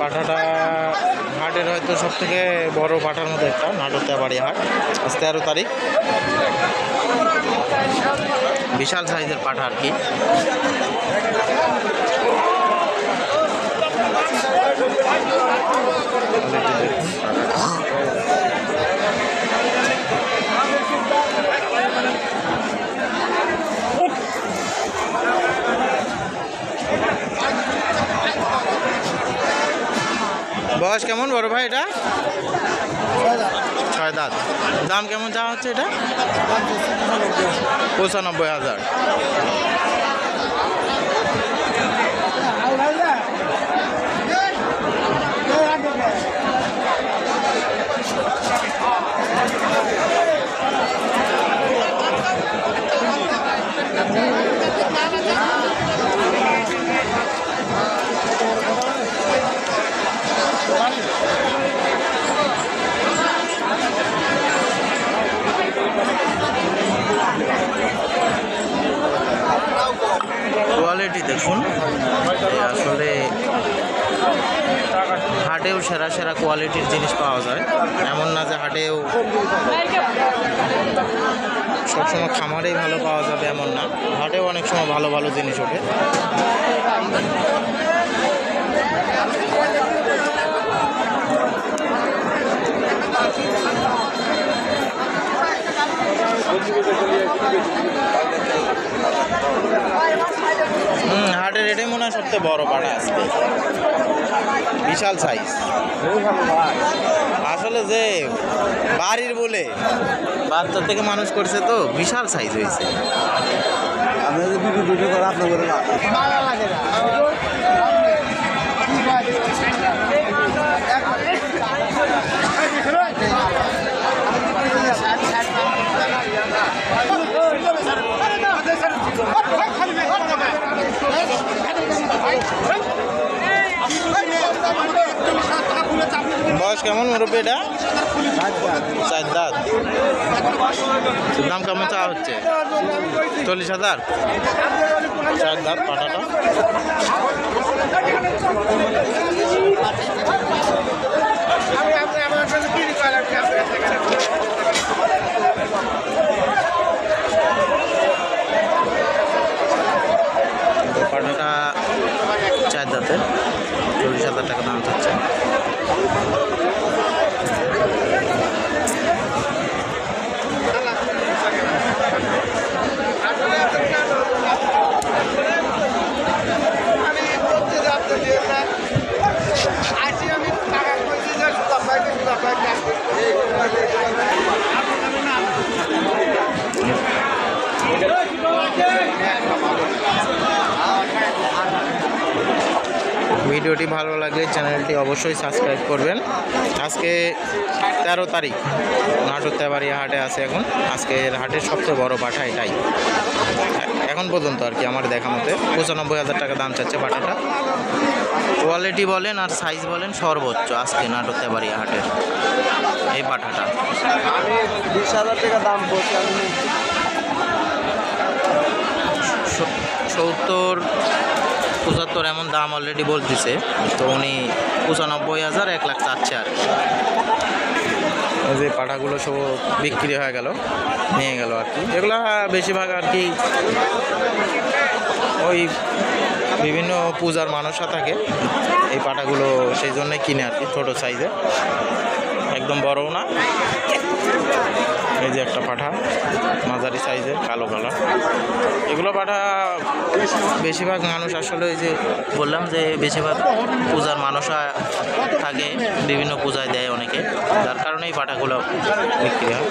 পাঠাটা হাটের হয়তো সব থেকে বড় পাঠার মধ্যে একটা, নাটোর তেবাড়ি হাট। আজ 13 তারিখ। বিশাল সাইজের পাঠা আর কি। বয়স কেমন বড় ভাই এটা? 6 দাঁত। দাম কেমন চাওয়া হচ্ছে এটা? 95,000। কোয়ালিটি দেখুন, আসলে হাটেও সেরা সেরা কোয়ালিটির জিনিস পাওয়া যায়। এমন না যে হাটেও সবসময় খামারেই ভালো পাওয়া যাবে এমন না, হাটেও অনেক সময় ভালো ভালো জিনিস ওঠে। হাটের এটাই মনে হয় সবচেয়ে বড় পাড়া আজকে, বিশাল সাইজ। আসলে যে বাড়ির বলে বাচ্চা থেকে মানুষ করছে তো বিশাল সাইজ হয়েছে। বয়স কেমন মুরব্বী এটা? 4 দাঁত। দাম কেমন চাওয়া হচ্ছে? 40,000। 4 দাঁত পাঠাটা। পাঠাটা 4 দাঁতের, 40,000 টাকা দাম চাচ্ছে। ভিডিওটি ভালো লাগলে চ্যানেলটি অবশ্যই সাবস্ক্রাইব করবেন। আজকে 13 তারিখ, নাটোর তেবাড়িয়া হাটে আছে এখন। আজকের হাটের সবচেয়ে বড় পাঠা এটাই এখন পর্যন্ত আর কি, আমার দেখা মতে। 95,000 টাকা দাম চাচ্ছে পাঠাটা। কোয়ালিটি বলেন আর সাইজ বলেন সর্বোচ্চ আজকে নাটোর তেবাড়িয়া হাটের এই পাঠাটা। 20,000 টাকা দাম বলছি। 70-75 এমন দাম অলরেডি বলতেছে, তো উনি 95,000 1 লাখ চাচ্ছে আর কি। এই যে পাঠাগুলো সব বিক্রি হয়ে গেল, নিয়ে গেল আর কি। এগুলো বেশিরভাগ আর কি ওই বিভিন্ন পূজার মানুষরা থাকে, এই পাঠাগুলো সেই জন্যই কিনে আর কি, ছোটো সাইজে, একদম বড়ও না। এই যে একটা পাঠা মাঝারি সাইজের, কালো কালার। এগুলো পাঠা বেশিরভাগ মানুষ আসলে ওই যে বললাম যে বেশিরভাগ পূজার মানুষরা থাকে, বিভিন্ন পূজায় দেয় অনেকে, যার কারণে এই পাঠাগুলো বিক্রি হয়।